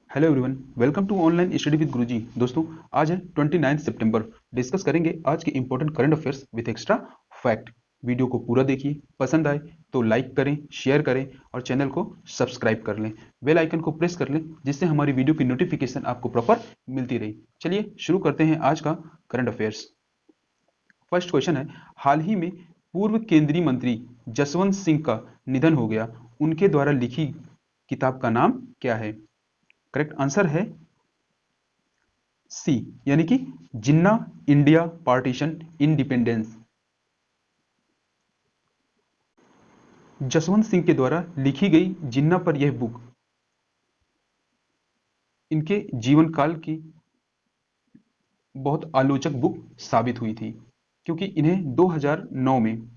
Hello everyone, welcome to online study with Guruji. दोस्तों, आज है 29 सितंबर। डिस्कस करेंगे आज के important current affairs with extra fact. Video को पूरा देखिए, पसंद आए तो लाइक करें, शेयर करें और चैनल को सब्सक्राइब कर लें। बेल आइकन को प्रेस कर लें जिससे हमारी वीडियो की नोटिफिकेशन आपको प्रॉपर मिलती रही। चलिए शुरू करते हैं आज का करंट अफेयर्स। फर्स्ट क्वेश्चन है, हाल ही में पूर्व केंद्रीय मंत्री जसवंत सिंह का निधन हो गया, उनके द्वारा लिखी किताब का नाम क्या है? करेक्ट आंसर है सी, यानी कि Jinnah India partition independence. Jaswant Singh के द्वारा लिखी गई जिन्ना पर यह बुक इनके जीवन काल की बहुत आलोचक बुक साबित हुई थी, क्योंकि इन्हें 2009 में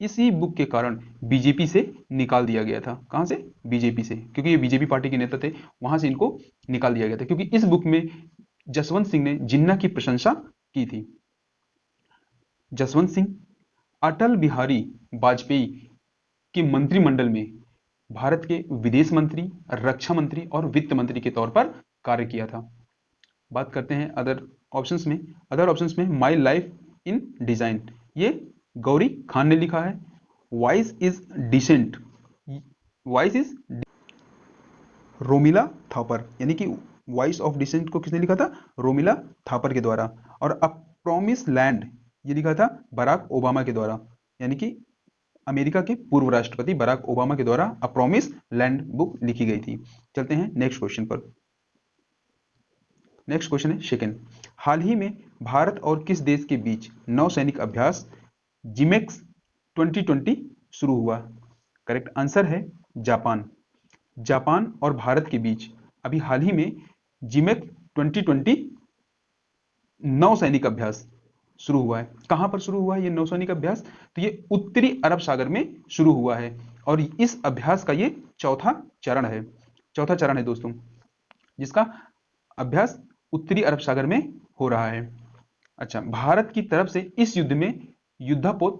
इसी बुक के कारण बीजेपी से निकाल दिया गया था। कहां से? बीजेपी से, क्योंकि ये बीजेपी पार्टी के नेता थे, वहां से इनको निकाल दिया गया था क्योंकि इस बुक में जसवंत सिंह ने जिन्ना की प्रशंसा की थी। जसवंत सिंह अटल बिहारी वाजपेयी के मंत्रिमंडल में भारत के विदेश मंत्री, रक्षा मंत्री और वित्त मंत्री के तौर पर कार्य किया था। बात करते हैं अदर ऑप्शंस में। अदर ऑप्शंस में माई लाइफ इन डिजाइन, ये गौरी खान ने लिखा है। Voice is dissent, voice is Romila Thapar, यानी कि वॉइस ऑफ डिसेंट को किसने लिखा था? रोमिला थापर के द्वारा। और अ प्रॉमिस लैंड, ये लिखा था बराक ओबामा के द्वारा, यानी कि अमेरिका के पूर्व राष्ट्रपति बराक ओबामा के द्वारा अ प्रॉमिस लैंड बुक लिखी गई थी। चलते हैं नेक्स्ट क्वेश्चन पर। नेक्स्ट क्वेश्चन है सेकंड, हाल ही में भारत और किस देश के बीच नौसैनिक अभ्यास जिमेक्स 2020 शुरू हुआ? करेक्ट आंसर है जापान। जापान और भारत के बीच अभी हाल ही में जिमेक्स 2020 नौसैनिक अभ्यास शुरू हुआ है। कहां पर शुरू हुआ है ये नौसैनिक अभ्यास? तो ये उत्तरी अरब सागर में शुरू हुआ है और इस अभ्यास का ये चौथा चरण है। चौथा चरण है दोस्तों, जिसका अभ्यास उत्तरी अरब सागर में हो रहा है। अच्छा, भारत की तरफ से इस युद्ध में युद्धपोत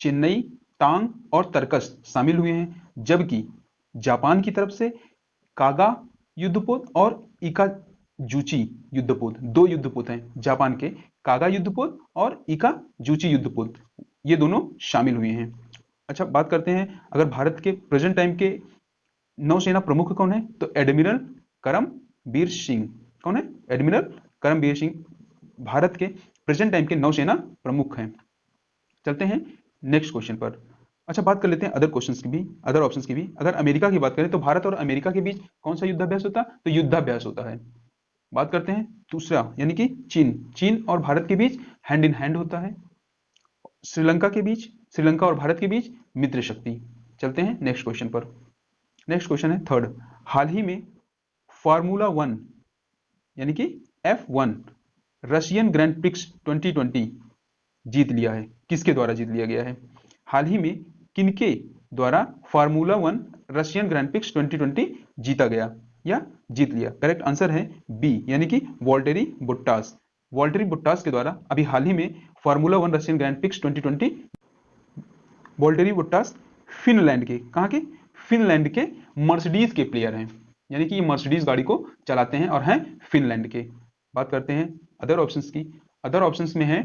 चेन्नई, तांग और तरकस शामिल हुए हैं, जबकि जापान की तरफ से कागा युद्धपोत और इका जूची युद्धपोत, दो युद्धपोत हैं जापान के, कागा युद्धपोत और इका जूची युद्धपोत, ये दोनों शामिल हुए हैं। अच्छा, बात करते हैं अगर भारत के प्रेजेंट टाइम के नौसेना प्रमुख कौन है, तो एडमिरल करमबीर सिंह। कौन है? एडमिरल करमबीर सिंह भारत के प्रेजेंट टाइम के नौसेना प्रमुख हैं। चलते हैं नेक्स्ट क्वेश्चन पर। अच्छा, बात कर लेते हैं अदर क्वेश्चंस की भी, अदर ऑप्शंस की भी। अगर अमेरिका की बात करें तो भारत और अमेरिका के बीच कौन सा युद्धाभ्यास होता है? तो युद्धाभ्यास होता है। बात करते हैं दूसरा, यानी कि चीन, चीन और भारत के बीच हैंड इन हैंड होता है। श्रीलंका के बीच, श्रीलंका और भारत के बीच मित्र शक्ति। चलते हैं नेक्स्ट क्वेश्चन पर। नेक्स्ट क्वेश्चन है थर्ड, हाल ही में फार्मूला 1 यानी कि F1 रशियन ग्रैंड प्रिक्स 2020 जीत लिया है। किसके द्वारा जीत लिया गया है? हाल ही में किनके द्वारा फार्मूला 1 रशियन ग्रैंड प्रिक्स 2020 जीता गया या जीत लिया? करेक्ट आंसर है बी, यानी कि वॉल्टेरी बुट्टास। वॉल्टेरी बुट्टास के द्वारा अभी हाल ही में formula 1 Russian grand prix 2020, Valtteri Bottas Finland के, कहां के? फिनलैंड के मर्सिडीज के प्लेयर हैं, यानी कि ये मर्सिडीज गाड़ी को चलाते हैं और हैं फिनलैंड के। बात करते हैं अदर ऑप्शंस की। अदर ऑप्शंस में है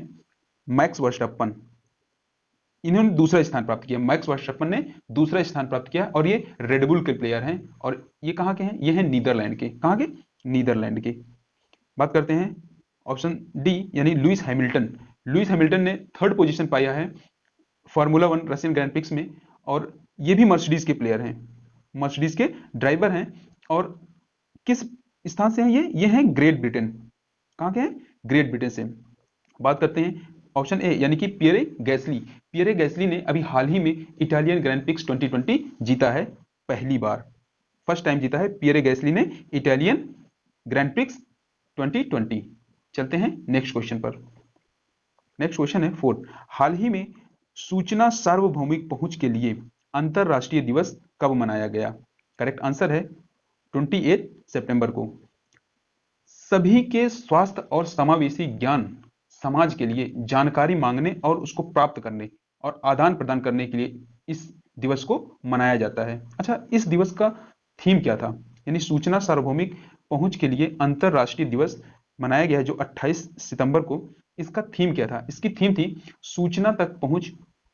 मैक्स वर्स्टप्पन, इन्होंने दूसरा स्थान प्राप्त किया। मैक्स वर्स्टप्पन ने दूसरा स्थान प्राप्त किया और ये रेडबुल के प्लेयर हैं और ये कहां के हैं? ये हैं नीदरलैंड के। कहां के? नीदरलैंड के। बात करते हैं ऑप्शन डी, यानी लुइस हैमिल्टन। लुइस हैमिल्टन ने थर्ड पोजीशन पाया है फार्मूला 1 रशियन ग्रैंड प्रिक्स में और ये भी मर्सिडीज के प्लेयर हैं, मर्सिडीज के ड्राइवर हैं। और किस स्थान से हैं ये हैं ग्रेट ब्रिटेन। कहां के हैं? ग्रेट ब्रिटेन से। बात करते हैं ऑप्शन ए, यानी कि पियरे गैसली। पियरे गैसली ने अभी हाल ही में इटालियन ग्रैंड प्रिक्स 2020 जीता है, पहली बार, फर्स्ट टाइम जीता है पियरे गैसली ने इटालियन ग्रैंड प्रिक्स 2020। चलते हैं नेक्स्ट क्वेश्चन पर। नेक्स्ट क्वेश्चन है फोर्थ, हाल ही में सूचना सार्वभौमिक पहुंच के लिए अंतरराष्ट्रीय दिवस कब मनाया गया? करेक्ट आंसर है 28 सितंबर को। सभी के स्वास्थ्य और समावेशी ज्ञान समाज के लिए जानकारी मांगने और उसको प्राप्त करने और आदान प्रदान करने के लिए इस दिवस को मनाया जाता है। अच्छा, इस दिवस का थीम क्या था? यानी सूचना सार्वभौमिक पहुंच के लिए अंतरराष्ट्रीय दिवस मनाया गया है जो 28 सितंबर को। इसका थीम क्या था? इसकी थीम थी सूचना तक पहुंच,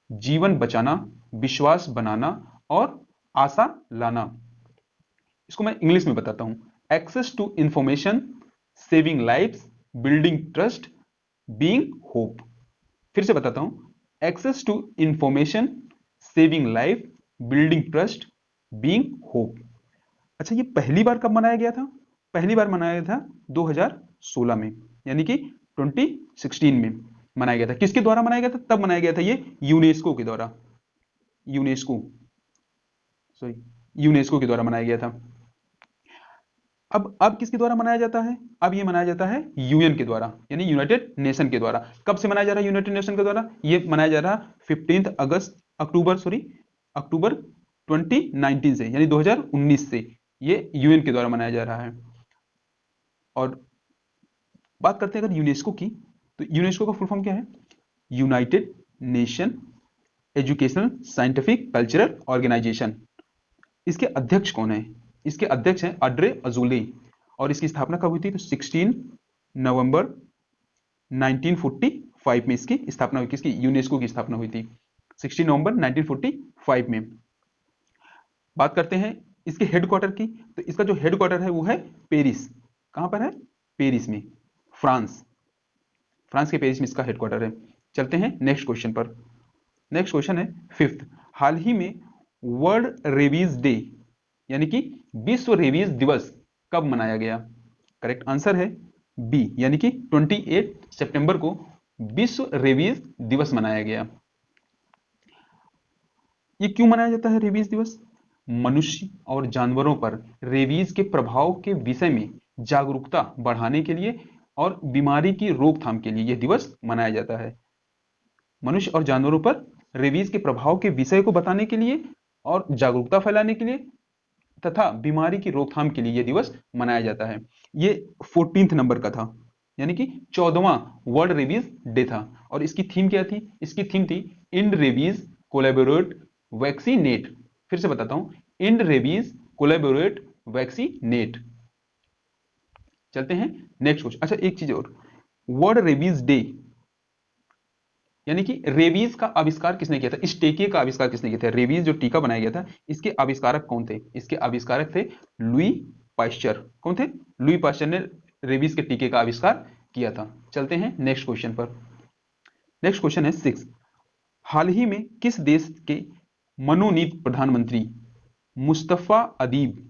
जीवन बचाना, विश्वास बनाना और आशा लाना। इसको मैं इंग्लिश में बताता हूं। Access to information, saving lifes, building trust, being hope. फिर से बताता हूं। Access to information, saving life, building trust, being hope. अच्छा, ये पहली बार कब मनाया गया था? पहली बार मनाया गया था 2016 में, यानी कि 2016 में मनाया गया था। किसके द्वारा मनाया गया था? तब मनाया गया था ये यूनेस्को के द्वारा, यूनेस्को के द्वारा मनाया गया था। अब किसके द्वारा मनाया जाता है? अब ये मनाया जाता है यूएन के द्वारा, यानी यूनाइटेड नेशन के द्वारा। कब से मनाया जा रहा है यूनाइटेड नेशन के द्वारा? ये मनाया जा रहा है 15 अक्टूबर 2019 से, यानी 2019 से ये यूएन के द्वारा मनाया जा रहा है। और बात करते हैं अगर यूनेस्को की, तो यूनेस्को का फुल फॉर्म क्या है? United Nation Educational Scientific Cultural Organisation. इसके अध्यक्ष कौन है? इसके अध्यक्ष हैं अड्रे अजूले। और इसकी स्थापना कब हुई थी? तो 16 नवंबर 1945 में इसकी स्थापना हुई। किसकी? यूनेस्को की स्थापना हुई थी 16 नवंबर 1945 में। बात करते हैं इसके हेडक्वार्टर की, तो इसका जो हेडक्वार्टर है वो है पेरिस। कहां पर है? पेरिस में, फ्रांस के पेरिस में इसका हेडक्वार्टर है। चलते हैं नेक्स्ट क्वेश्चन पर। नेक्स्ट क्वेश्चन है 5th। हाल ही में वर्ल्ड रेबीज डे यानी कि विश्व रेबीज दिवस कब मनाया गया? करेक्ट आंसर है बी, यानी कि 28 सितंबर को विश्व रेबीज दिवस मनाया गया। ये क्यों मनाया जाता है रेबीज दिवस? मनुष्य और जानवरों पर रेबीज के प्रभाव के विषय में जागरूकता बढ़ाने के लिए और बीमारी की रोकथाम के लिए यह दिवस मनाया जाता है। मनुष्य और जानवरों पर रेबीज के प्रभाव के विषय को बताने के लिए और जागरूकता फैलाने के लिए तथा बीमारी की रोकथाम के लिए यह दिवस मनाया जाता है। ये 14th नंबर का था, यानी कि 14वां वर्ल्ड रेबीज डे था। और इसकी थीम क्या थी? इसकी थीम थी इंड रेबीज कोलैबोरेट वैक्सीनेट। फिर से बताता हूं, इंड रेबीज कोलैबोरेट वैक्सीनेट। चलते हैं नेक्स्ट क्वेश्चन। अच्छा, एक चीज और, वर्ल्ड रेबीज डे यानी कि रेबीज का आविष्कार किसने किया था? इस टीके का आविष्कार किसने किया था? रेबीज जो टीका बनाया गया था, इसके आविष्कारक कौन थे? इसके आविष्कारक थे लुई पाश्चर। कौन थे? लुई पाश्चर ने रेबीज के टीके का आविष्कार किया था। चलते हैं नेक्स्ट क्वेश्चन पर। नेक्स्ट क्वेश्चन है 6। हाल ही में किस देश के मनोनीत प्रधानमंत्री मुस्तफा अदीब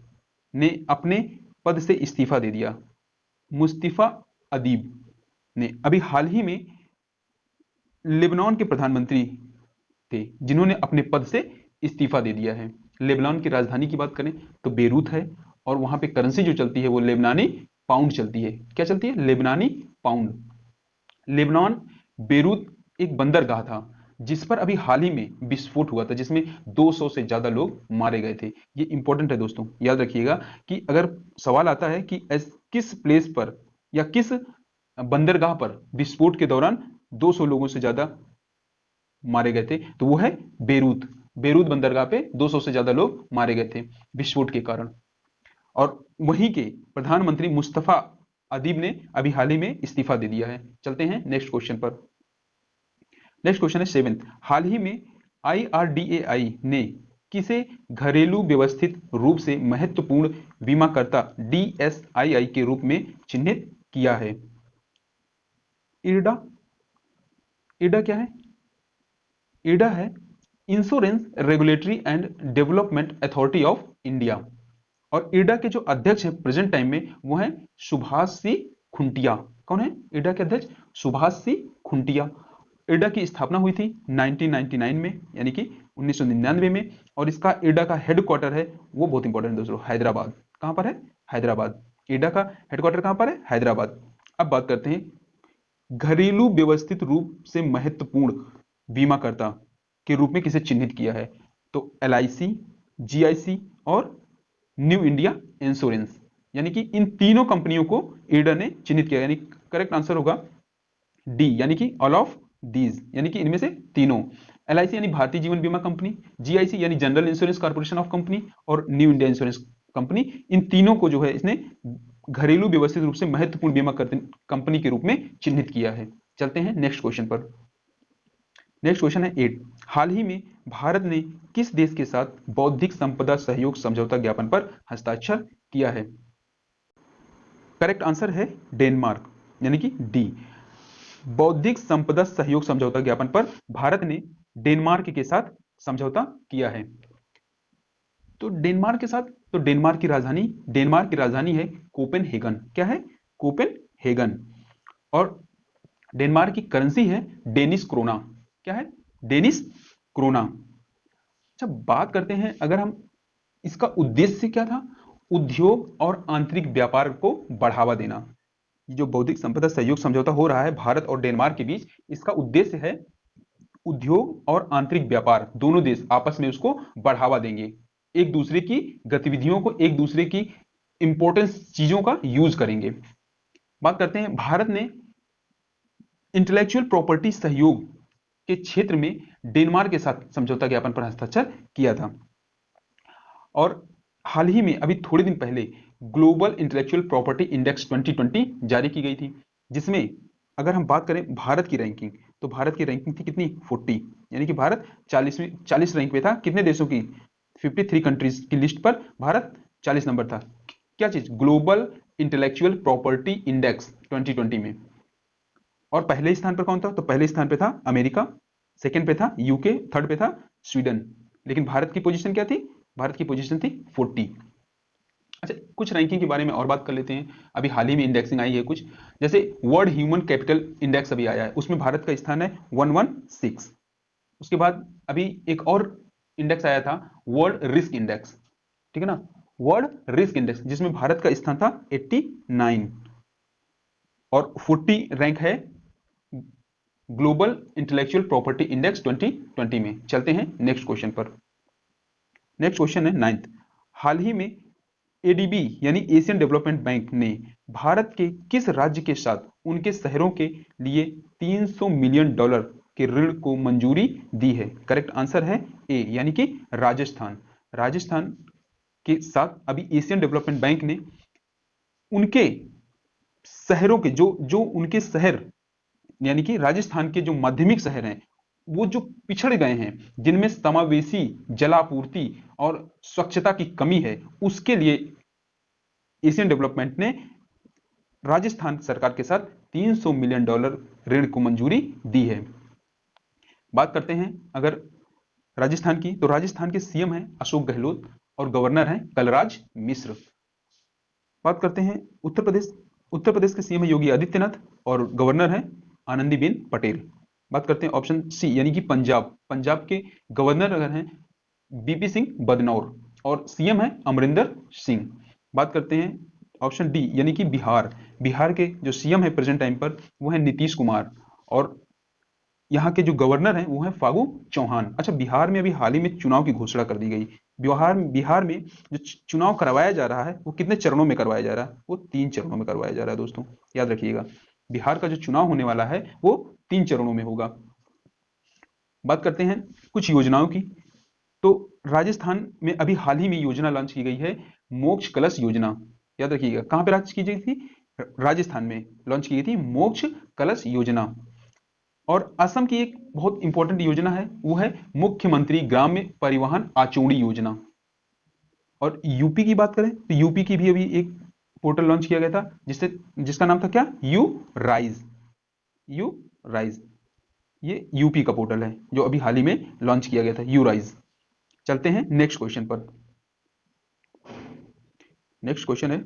ने अपने पद से इस्तीफा दे दिया? मुस्तफा अदीब ने अभी हाल ही में लेबनान के प्रधानमंत्री थे जिन्होंने अपने पद से इस्तीफा दे दिया है। लेबनान की राजधानी की बात करें तो बेरूत है, और वहां पे करेंसी जो चलती है वो लेबनानी पाउंड चलती है। क्या चलती है? लेबनानी पाउंड। लेबनान बेरूत एक बंदरगाह था जिस पर अभी हाल ही में विस्फोट हुआ था, जिसमें 200 से ज्यादा लोग मारे गए थे। ये इंपॉर्टेंट है दोस्तों, याद रखिएगा कि अगर सवाल आता है कि किस प्लेस पर या किस बंदरगाह पर विस्फोट के दौरान 200 लोगों से ज्यादा मारे गए थे, तो वो है बेरूत। बेरूत बंदरगाह पे 200 से ज्यादा लोग मारे गए थे विस्फोट के कारण। और वहीं के प्रधानमंत्री मुस्तफा अदीब ने अभी हाल ही में इस्तीफा दे दिया है। चलते हैं नेक्स्ट क्वेश्चन पर। नेक्स्ट क्वेश्चन है 7th। हाल ही में IRDAI ने किसे घरेलू व्यवस्थित रूप से महत्वपूर्ण बीमाकर्ता DSII के रूप में चिन्हित किया है? इरडा। इरडा क्या है? इरडा है insurance regulatory and development authority of India. और इरडा के जो अध्यक्ष हैं प्रेजेंट टाइम में वो हैं सुभाष सी खुंटिया। कौन है इरडा के अध्यक्ष? सुभाष सी खुंटिया। इरडा की स्थापना हुई थी 1999 में, यानी कि 1999 में। और इसका इरडा का हेडक्वार्टर है, वो बहुत इंपॉर्टेंट है दोस्तों, हैदराबाद। कहां पर है? हैदराबाद। इरडा का हेडक्वार्टर कहां पर है? हैदराबाद। अब बात करते हैं घरेलू व्यवस्थित रूप से महत्वपूर्ण बीमाकर्ता के रूप में किसे चिन्हित किया है? तो LIC, GIC और न्यू इंडिया इंश्योरेंस, यानी कि इन तीनों कंपनियों को इरडा ने चिन्हित किया। यानी करेक्ट आंसर होगा डी, यानी कि ऑल ऑफ दीज, यानी कि इनमें से तीनों। LIC यानी भारतीय जीवन बीमा कंपनी, GIC यानी general insurance corporation of company, और न्यू इंडिया इंश्योरेंस कंपनी, इन तीनों को जो है इसने घरेलू व्यवस्थित रूप से महत्वपूर्ण बीमा कंपनी के रूप में चिन्हित किया है। चलते हैं नेक्स्ट क्वेश्चन पर। नेक्स्ट क्वेश्चन है 8। हाल ही में भारत ने किस देश के साथ बौद्धिक संपदा सहयोग समझौता ज्ञापन पर हस्ताक्षर किया है? करेक्ट आंसर है डेनमार्क, यानी कि डी। बौद्धिक संपदा सहयोग समझौता ज्ञापन पर भारत ने डेनमार्क के साथ समझौता किया है। तो डेनमार्क के साथ, तो डेनमार्क की राजधानी है कोपेनहेगन। क्या है? कोपेनहेगन। और डेनमार्क की करेंसी है डेनिश क्रोना। क्या है? Danish krone. अच्छा, बात करते हैं अगर हम इसका उद्देश्य क्या था? उद्योग और आंतरिक व्यापार को बढ़ावा देना। जो बौद्धिक संपदा सहयोग समझौता हो रहा है भारत और डेनमार्क के बीच, इसका उद्देश्य है उद्योग और आंतरिक व्यापार, दोनों देश आपस में उसको बढ़ावा देंगे, एक दूसरे की गतिविधियों को, एक दूसरे की इंपॉर्टेंस चीजों का यूज करेंगे। बात करते हैं, भारत ने इंटेलेक्चुअल प्रॉपर्टी सहयोग के क्षेत्र में डेनमार्क के साथ समझौता ज्ञापन पर हस्ताक्षर किया था। और हाल ही में अभी थोड़े दिन पहले ग्लोबल इंटेलेक्चुअल प्रॉपर्टी इंडेक्स 2020 जारी की गई थी, जिसमें अगर हम बात करें भारत की रैंकिंग, तो भारत की रैंकिंग थी कितनी? 40, यानी कि भारत 40 रैंक पे था। कितने देशों की? 53 कंट्रीज की लिस्ट पर भारत 40 नंबर था। क्या चीज? ग्लोबल इंटेलेक्चुअल प्रॉपर्टी इंडेक्स 2020 में। और पहले स्थान पर कौन था? तो पहले स्थान पे था अमेरिका, सेकंड पे था यूके, थर्ड पे था स्वीडन। लेकिन भारत की पोजीशन क्या थी? भारत की पोजीशन थी 40। अच्छा, कुछ रैंकिंग के बारे में और बात कर लेते हैं। अभी हाल ही में इंडेक्सिंग आई है कुछ, जैसे वर्ल्ड ह्यूमन कैपिटल इंडेक्स अभी आया है, उसमें भारत का स्थान है 116। उसके बाद अभी एक और इंडेक्स आया था, वर्ल्ड रिस्क इंडेक्स, ठीक है ना, वर्ल्ड रिस्क इंडेक्स, जिसमें भारत का स्थान था 89। और 40 रैंक है ग्लोबल इंटेलेक्चुअल प्रॉपर्टी इंडेक्स 2020 में। चलते हैं नेक्स्ट क्वेश्चन पर। नेक्स्ट क्वेश्चन है 9th। हाल ही में एडीबी यानी एशियन डेवलपमेंट बैंक ने भारत के किस राज्य के साथ उनके शहरों के लिए $300 मिलियन के ऋण को मंजूरी दी है? करेक्ट आंसर है ए, यानी कि राजस्थान। राजस्थान के साथ अभी एशियन डेवलपमेंट बैंक ने उनके शहरों के जो उनके शहर, यानी कि राजस्थान के जो माध्यमिक शहर हैं, वो जो पिछड़ गए हैं, जिनमें समावेशी जलापूर्ति और स्वच्छता की कमी है, उसके लिए एशियन डेवलपमेंट ने राजस्थान सरकार के साथ $300 मिलियन ऋण को मंजूरी दी है। बात करते हैं अगर राजस्थान की, तो राजस्थान के सीएम हैं अशोक गहलोत और गवर्नर हैं कलराज मिश्र। बात करते हैं उत्तर प्रदेश। उत्तर प्रदेश के सीएम है योगी आदित्यनाथ और गवर्नर हैं आनंदीबेन पटेल। बात करते हैं ऑप्शन सी, यानी कि पंजाब। पंजाब के गवर्नर अगर हैं बीपी सिंह बदनौर और सीएम है अमरिंदर सिंह। बात करते हैं ऑप्शन डी, यानी कि बिहार। बिहार के जो सीएम है प्रेजेंट टाइम पर, वो है नीतीश कुमार और यहाँ के जो गवर्नर हैं वो है फागू चौहान। अच्छा, बिहार में अभी हाल ही में चुनाव की घोषणा कर दी गई। बिहार में जो चुनाव करवाया जा रहा है वो कितने चरणों में करवाया जा रहा है? वो 3 चरणों में करवाया जा रहा है दोस्तों, याद रखिएगा। बिहार का जो चुनाव होने वाला है वो 3 चरणों में होगा। बात करते हैं कुछ योजनाओं की, तो राजस्थान में अभी हाल ही में योजना लॉन्च की गई है मोक्ष कलश योजना। याद रखिएगा, कहां पे लॉन्च की गई थी? राजस्थान में लॉन्च की गई थी मोक्ष कलश योजना। और असम की एक बहुत इंपॉर्टेंट योजना है, वो है मुख्यमंत्री ग्राम्य परिवहन आचौड़ी योजना। और यूपी की बात करें तो यूपी की भी अभी एक पोर्टल लॉन्च किया गया था, जिसका नाम था क्या? You rise. यू राइज, ये यूपी का पोर्टल है जो अभी हाल ही में लॉन्च किया गया था, यू राइज। चलते हैं नेक्स्ट क्वेश्चन पर। नेक्स्ट क्वेश्चन है,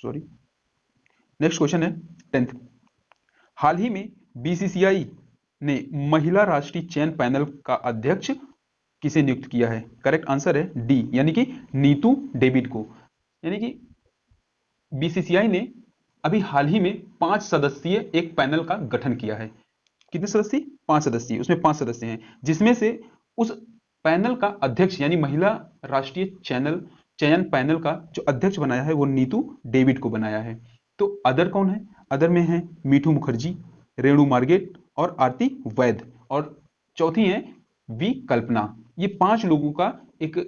सॉरी, नेक्स्ट क्वेश्चन है 10th। हाल ही में बीसीसीआई ने महिला राष्ट्रीय चयन पैनल का अध्यक्ष किसे नियुक्त किया है? करेक्ट आंसर है डी, यानी कि नीतू डेविड को। यानी कि बीसीसीआई ने अभी हाल ही में 5 सदस्यीय एक पैनल का गठन किया है। कितने सदस्य? 5 सदस्य। उसमें 5 सदस्य हैं, जिसमें से उस पैनल का अध्यक्ष यानी महिला राष्ट्रीय चयन पैनल का जो अध्यक्ष बनाया है वो नीतू डेविड को बनाया है। तो अदर कौन है? अदर में है मीठू मुखर्जी, रेणु मार्गेट और आरती वैद, और चौथी है वी कल्पना। ये 5 लोगों का एक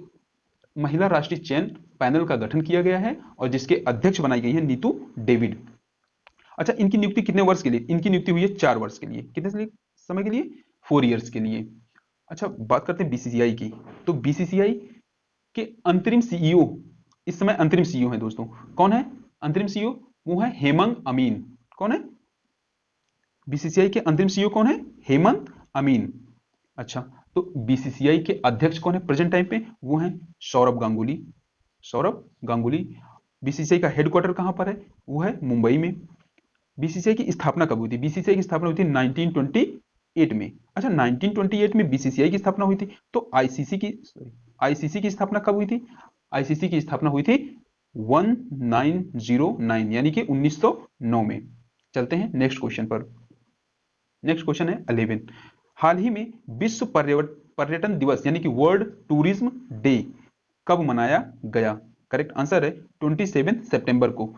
महिला राष्ट्रीय चयन पैनल का गठन किया गया है और जिसके अध्यक्ष बनाई गई है नीतू डेविड। अच्छा, इनकी नियुक्ति कितने वर्ष के लिए? इनकी नियुक्ति हुई है 4 वर्ष के लिए। कितने समय के लिए? 4 ईयर्स के लिए। अच्छा, बात करते हैं बीसीसीआई की। तो बीसीसीआई के अंतरिम सीईओ, इस समय अंतरिम सीईओ है दोस्तों। कौन है अंतरिम सीईओ? वो है हेमंत अमीन। कौन है बीसीसीआई के अंतरिम सीईओ? कौन है? हेमंत अमीन। अच्छा, तो बीसीसीआई के अध्यक्ष कौन है प्रेजेंट टाइम पे? वो है सौरभ गांगुली। सौरभ गांगुली। बीसीसीआई का हेडक्वार्टर कहां पर है? वो है मुंबई में। बीसीसीआई की स्थापना कब हुई थी? बीसीसीआई की स्थापना हुई थी 1928 में। अच्छा, 1928 में बीसीसीआई की स्थापना हुई थी। तो आईसीसी की स्थापना कब हुई थी? आईसीसी की स्थापना हुई थी 1909 यानी कि 1909 में। चलते हैं नेक्स्ट क्वेश्चन पर। नेक्स्ट क्वेश्चन है 11। हाल ही में विश्व पर्यटन दिवस यानी कि वर्ल्ड टूरिज्म डे कब मनाया गया? करेक्ट आंसर है 27 सितंबर को।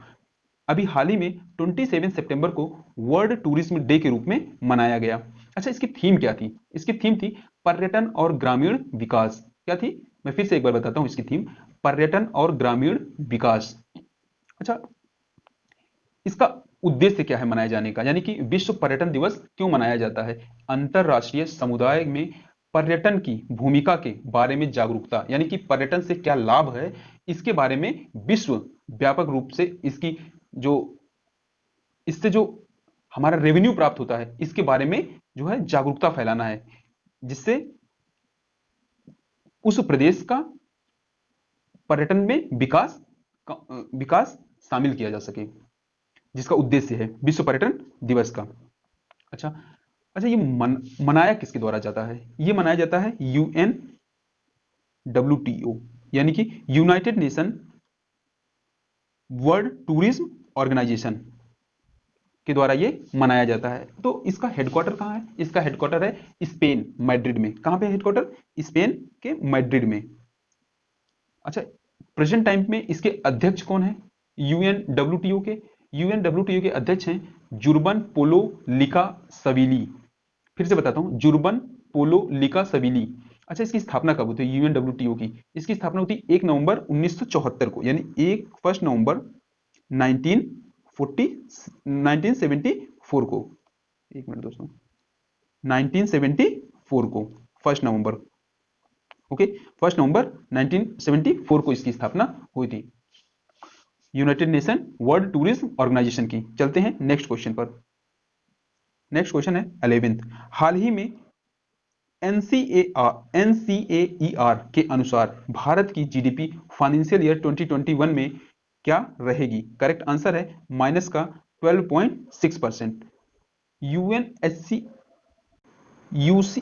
अभी हाल ही में 27 सितंबर को वर्ल्ड टूरिज्म डे के रूप में मनाया गया। अच्छा, इसकी थीम क्या थी? इसकी थीम थी पर्यटन और ग्रामीण विकास। क्या थी? मैं फिर से एक बार बताता हूं इसकी थीम, पर्यटन और ग्रामीण विकास। अच्छा, इसका उद्देश्य क्या है मनाए जाने का, यानी कि विश्व पर्यटन दिवस क्यों मनाया जाता है? अंतरराष्ट्रीय समुदाय में पर्यटन की भूमिका के बारे में जागरूकता, यानी कि पर्यटन से क्या लाभ है इसके बारे में विश्व व्यापक रूप से इसकी जो इससे जो हमारा रेवेन्यू प्राप्त होता है इसके बारे में जो है जागरूकता फैलाना है, जिससे उस प्रदेश का पर्यटन में विकास शामिल किया जा सके, जिसका उद्देश्य है विश्व पर्यटन दिवस का। अच्छा अच्छा, ये मनाया किसके द्वारा जाता है? ये मनाया जाता है UNWTO यानी कि United Nation World Tourism Organisation के द्वारा ये मनाया जाता है। तो इसका हेडक्वार्टर कहाँ है? इसका हेडक्वार्टर है स्पेन, मैड्रिड में। कहाँ पे हेडक्वार्टर? स्पेन के मैड्रिड में। अच्छा, प्रेजेंट टाइम में इसके अध्यक्ष कौन है? यूएनडब्ल्यूटीओ के अध्यक्ष हैं जुर्बन पोलो लिका सविली। फिर से बताता हूं, जुर्बन पोलो लिका सविली। अच्छा, इसकी स्थापना कब होती है यूएनडब्ल्यूटीओ की? इसकी स्थापना होती है 1 नवंबर 1974 को, यानी 1 नवंबर 1974 को। एक मिनट दोस्तों, 1974 को 1 नवंबर, ओके, 1 नवंबर 1974 को इसकी स्थापना हुई थी United Nation World Tourism Organisation की। चलते हैं नेक्स्ट क्वेश्चन पर। नेक्स्ट क्वेश्चन है 11th। हाल ही में एनसीएईआर के अनुसार भारत की जीडीपी फाइनेंशियल ईयर 2021 में क्या रहेगी? करेक्ट आंसर है माइनस का 12.6%। यूएनएचसी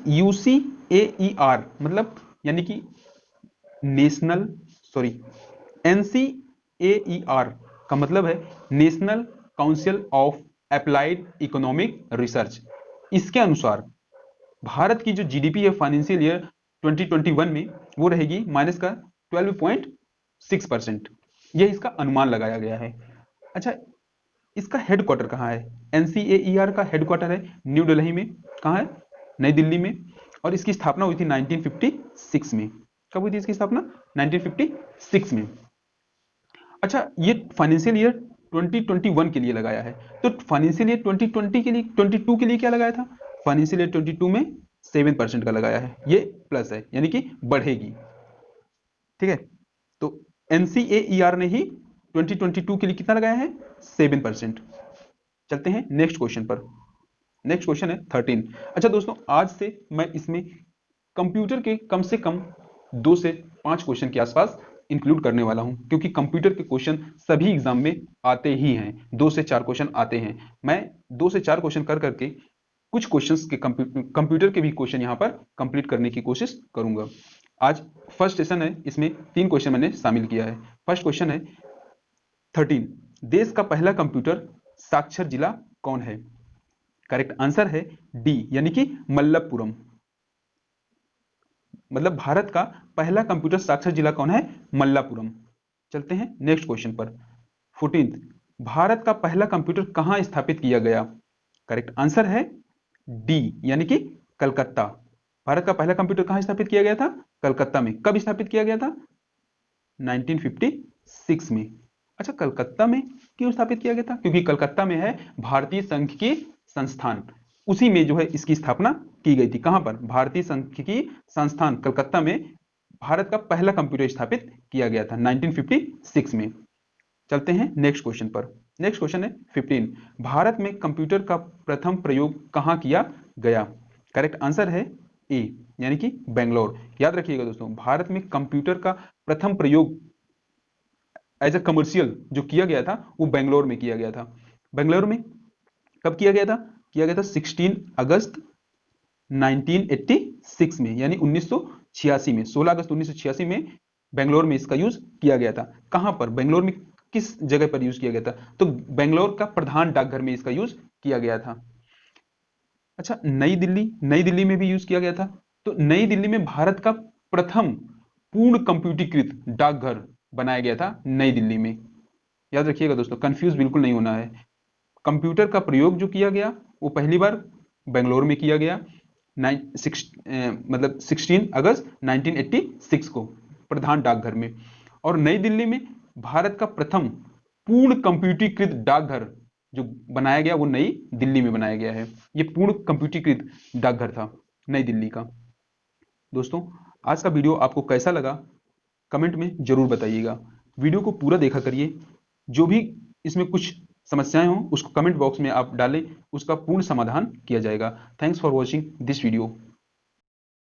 यूसीएईआर मतलब यानी कि नेशनल सॉरी एनसीएईआर का मतलब है national council of applied economic research. इसके अनुसार भारत की जो जीडीपी है फाइनेंशियल ईयर 2021 में वो रहेगी माइनस का 12.6%। यह इसका अनुमान लगाया गया है। अच्छा, इसका हेडक्वार्टर कहाँ है? एनसीएईआर का हेडक्वार्टर है न्यू दिल्ली में। कहाँ है? नई दिल्ली में। और इसकी स्थापना हुई थी 1956 में। कब हुई थी इसकी स्थापना? 1956 में। अच्छा, ये फाइनेंशियल ईयर 2021 के लिए लगाया है। तो फाइनेंशियल ईयर 2020 के लिए 22 के लिए क्या लगाया था? फाइनेंशियल ईयर 22 में 7% का लगाया है। ये प्लस है यानी कि बढ़ेगी। ठीक है, तो एनसीएईआर ने ही 2022 के लिए कितना लगाया है? 7%। चलते हैं नेक्स्ट क्वेश्चन पर। नेक्स्ट क्वेश्चन है 13। अच्छा दोस्तों, आज से मैं इसमें कंप्यूटर के कम से कम 2 से 5 क्वेश्चन के आसपास इंक्लूड करने वाला हूं, क्योंकि कंप्यूटर के क्वेश्चन सभी एग्जाम में आते ही हैं। 2 से 4 क्वेश्चन आते हैं। मैं 2 से 4 क्वेश्चन कर करके कुछ क्वेश्चंस के कंप्यूटर के भी क्वेश्चन यहां पर कंप्लीट करने की कोशिश करूंगा। आज फर्स्ट सेशन है, इसमें 3 क्वेश्चन मैंने शामिल किया है। फर्स्ट क्वेश्चन है 13। देश का पहला कंप्यूटर साक्षर जिला कौन है? करेक्ट आंसर है डी यानी कि मल्लपुरम। मतलब भारत का पहला कंप्यूटर साक्षर जिला कौन है? मल्लापुरम। चलते हैं नेक्स्ट क्वेश्चन पर। 14th। भारत का पहला कंप्यूटर कहां स्थापित किया गया? करेक्ट आंसर है डी यानी कि कलकत्ता। भारत का पहला कंप्यूटर कहां स्थापित किया गया था? कलकत्ता में। कब स्थापित किया गया था? 1956 में। अच्छा, कलकत्ता में क्यों स्थापित किया गया था? क्योंकि कलकत्ता में है भारतीय सांख्यिकी संस्थान, उसी में जो है इसकी स्थापना की गई थी। कहां पर? भारतीय सांख्यिकी संस्थान कलकत्ता में भारत का पहला कंप्यूटर स्थापित किया गया था 1956 में। चलते हैं नेक्स्ट क्वेश्चन पर। नेक्स्ट क्वेश्चन है 15, भारत में कंप्यूटर का प्रथम प्रयोग कहां किया गया? करेक्ट आंसर है ए, यानी कि बेंगलोर। याद रखिएगा दोस्तों, भारत में कंप्यूटर का प्रथम प्रयोग एज ए कमर्शियल जो किया गया था वो बेंगलोर में किया गया था। बेंगलोर में कब किया गया था? किया गया था 16 अगस्त 1986 में, यानी 1986 में, 16 अगस्त 1986 में बेंगलोर में इसका यूज किया गया था। कहां पर? बेंगलोर में किस जगह पर यूज किया गया था? तो बेंगलोर का प्रधान डाकघर में इसका यूज किया गया था। अच्छा, नई दिल्ली, नई दिल्ली में भी यूज किया गया था। तो नई दिल्ली में भारत का प्रथम पूर्ण कंप्यूटरीकृत डाकघर बनाया गया था नई दिल्ली में। याद रखिएगा दोस्तों, कंफ्यूज बिल्कुल नहीं होना है। कंप्यूटर का प्रयोग जो किया गया वो पहली बार बेंगलोर में किया गया, मतलब 16 अगस्त 1986 को प्रधान डाकघर में। और नई दिल्ली में भारत का प्रथम पूर्ण कंप्यूटरीकृत डाकघर जो बनाया गया वो नई दिल्ली में बनाया गया है। ये पूर्ण कंप्यूटरीकृत डाकघर था नई दिल्ली का। दोस्तों, आज का वीडियो आपको कैसा लगा कमेंट में जरूर बताइएगा। वीडियो को पूरा देखा करिए, जो भी इसमें कुछ समस्याएं हो उसको कमेंट बॉक्स में आप डालें, उसका पूर्ण समाधान किया जाएगा। Thanks for watching this video.